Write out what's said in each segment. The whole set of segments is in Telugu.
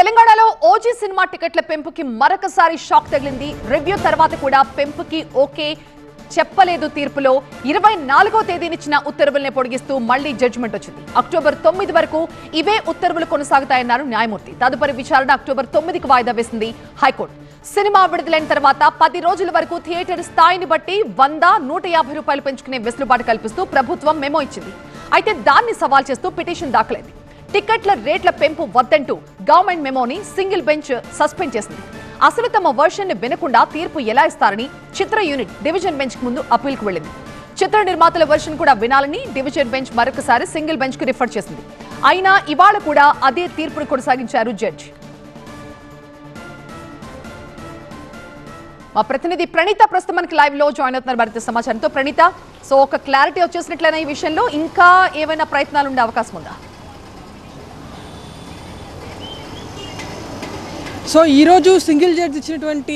తెలంగాణలో ఓజీ సినిమా టికెట్ల పెంపుకి మరొకసారి షాక్ తగిలింది. రివ్యూ తర్వాత కూడా పెంపుకి ఓకే చెప్పలేదు. తీర్పులో 24వ తేదీనిచ్చిన ఉత్తర్వుల్ని పొడిగిస్తూ మళ్లీ జడ్జిమెంట్ వచ్చింది. అక్టోబర్ 9 వరకు ఇవే ఉత్తర్వులు కొనసాగుతాయన్నారు న్యాయమూర్తి. తదుపరి విచారణ అక్టోబర్ 9కి వాయిదా వేసింది హైకోర్టు. సినిమా విడుదలైన తర్వాత 10 రోజుల వరకు థియేటర్ స్థాయిని బట్టి 100, 150 రూపాయలు పెంచుకునే వెసులుబాటు కల్పిస్తూ ప్రభుత్వం మెమో ఇచ్చింది. అయితే దాన్ని సవాల్ చేస్తూ పిటిషన్ దాఖలైంది. టికెట్ల రేట్ల పెంపు వద్దంటూ గవర్నమెంట్ మెమోని సింగిల్ బెంచ్ సస్పెండ్ చేసింది. అసలు తమ వర్షన్ ని వినకుండా తీర్పు ఎలా ఇస్తారని చిత్ర యూనిట్ డివిజన్ బెంచ్ ముందు అప్పీల్ కు వెళ్లింది. చిత్ర నిర్మాతల వర్షన్ కూడా వినాలని డివిజన్ బెంచ్ మరొకసారి సింగిల్ బెంచ్ కు రిఫర్ చేసింది. అయినా ఇవాళ కూడా అదే తీర్పును కొనసాగించారు జడ్జి. మా ప్రతినిధి ప్రణీత ప్రస్తుతం మనకి లైవ్ లో జాయిన్ అవుతున్నారు మరింత సమాచారంతో. ప్రణీత, సో ఒక క్లారిటీ వచ్చేసినట్లయినా ఈ విషయంలో ఇంకా ఏమైనా ప్రయత్నాలు ఉండే అవకాశం ఉందా? సో ఈరోజు సింగిల్ జడ్జి ఇచ్చినటువంటి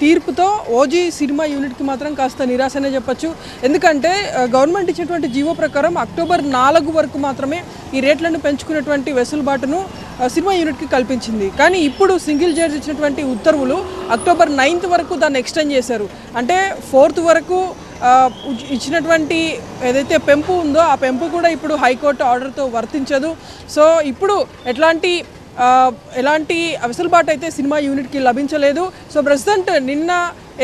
తీర్పుతో ఓజీ సినిమా యూనిట్కి మాత్రం కాస్త నిరాశనే చెప్పొచ్చు. ఎందుకంటే గవర్నమెంట్ ఇచ్చినటువంటి జీవో ప్రకారం అక్టోబర్ 4 వరకు మాత్రమే ఈ రేట్లను పెంచుకునేటువంటి వెసులుబాటును సినిమా యూనిట్కి కల్పించింది. కానీ ఇప్పుడు సింగిల్ జడ్జి ఇచ్చినటువంటి ఉత్తర్వులు అక్టోబర్ 9 వరకు దాన్ని ఎక్స్టెండ్ చేశారు. అంటే 4 వరకు ఇచ్చినటువంటి ఏదైతే పెంపు ఉందో ఆ పెంపు కూడా ఇప్పుడు హైకోర్టు ఆర్డర్తో వర్తించదు. సో ఇప్పుడు ఎలాంటి వెసులుబాటు అయితే సినిమా యూనిట్కి లభించలేదు. సో ప్రెసిడెంట్ నిన్న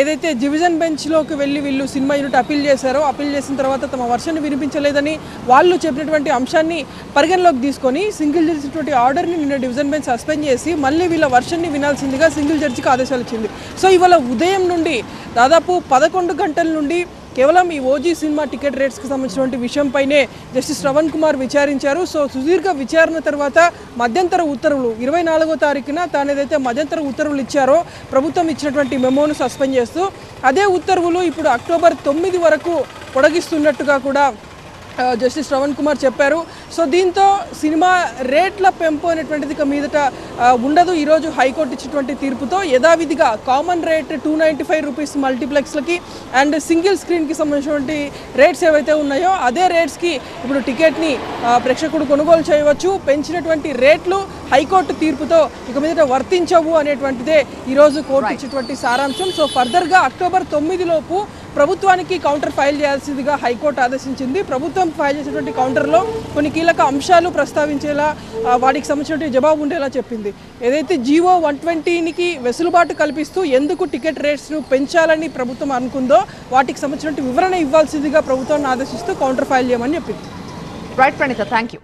ఏదైతే డివిజన్ బెంచ్లోకి వెళ్ళి వీళ్ళు సినిమా యూనిట్ అప్పీల్ చేశారో, అప్పీల్ చేసిన తర్వాత తమ వర్షన్ని వినిపించలేదని వాళ్ళు చెప్పినటువంటి అంశాన్ని పరిగణలోకి తీసుకొని సింగిల్ జడ్జి ఇచ్చినటువంటి ఆర్డర్ని నిన్న డివిజన్ బెంచ్ సస్పెండ్ చేసి మళ్ళీ వీళ్ళ వర్షన్ని వినాల్సిందిగా సింగిల్ జడ్జికి ఆదేశాలు ఇచ్చింది. సో ఇవాళ ఉదయం నుండి దాదాపు 11 గంటల నుండి కేవలం ఈ ఓజీ సినిమా టికెట్ రేట్స్కి సంబంధించినటువంటి విషయంపైనే జస్టిస్ శ్రవణ్ కుమార్ విచారించారు. సో సుదీర్ఘ విచారణ తర్వాత మధ్యంతర ఉత్తర్వులు 24వ తారీఖున తాను ఏదైతే మధ్యంతర ఉత్తర్వులు ఇచ్చారో ప్రభుత్వం ఇచ్చినటువంటి మెమోను సస్పెండ్ చేస్తూ అదే ఉత్తర్వులు ఇప్పుడు అక్టోబర్ 9 వరకు పొడిగిస్తున్నట్టుగా కూడా జస్టిస్ శ్రవణ్ కుమార్ చెప్పారు. సో దీంతో సినిమా రేట్ల పెంపు అనేటువంటిది ఇక మీదట ఉండదు. ఈరోజు హైకోర్టు ఇచ్చినటువంటి తీర్పుతో యథావిధిగా కామన్ రేట్ 295 రూపీస్ మల్టీప్లెక్స్లకి అండ్ సింగిల్ స్క్రీన్కి సంబంధించినటువంటి రేట్స్ ఏవైతే ఉన్నాయో అదే రేట్స్కి ఇప్పుడు టికెట్ని ప్రేక్షకుడు కొనుగోలు చేయవచ్చు. పెంచినటువంటి రేట్లు హైకోర్టు తీర్పుతో ఇక మీదట వర్తించవు అనేటువంటిదే ఈరోజు కోర్టు ఇచ్చినటువంటి సారాంశం. సో ఫర్దర్గా అక్టోబర్ 9 లోపు ప్రభుత్వానికి కౌంటర్ ఫైల్ చేయాల్సిందిగా హైకోర్టు ఆదేశించింది. ప్రభుత్వం ఫైల్ చేసినటువంటి కౌంటర్లో కొన్ని కీలక అంశాలు ప్రస్తావించేలా వాటికి సంబంధించినటువంటి జవాబు ఉండేలా చెప్పింది. ఏదైతే జీవో 120కి వెసులుబాటు కల్పిస్తూ ఎందుకు టికెట్ రేట్స్ను పెంచాలని ప్రభుత్వం అనుకుందో వాటికి సంబంధించినటువంటి వివరణ ఇవ్వాల్సిందిగా ప్రభుత్వాన్ని ఆదేశిస్తూ కౌంటర్ ఫైల్ చేయమని చెప్పింది. Right Praneetha, thank you.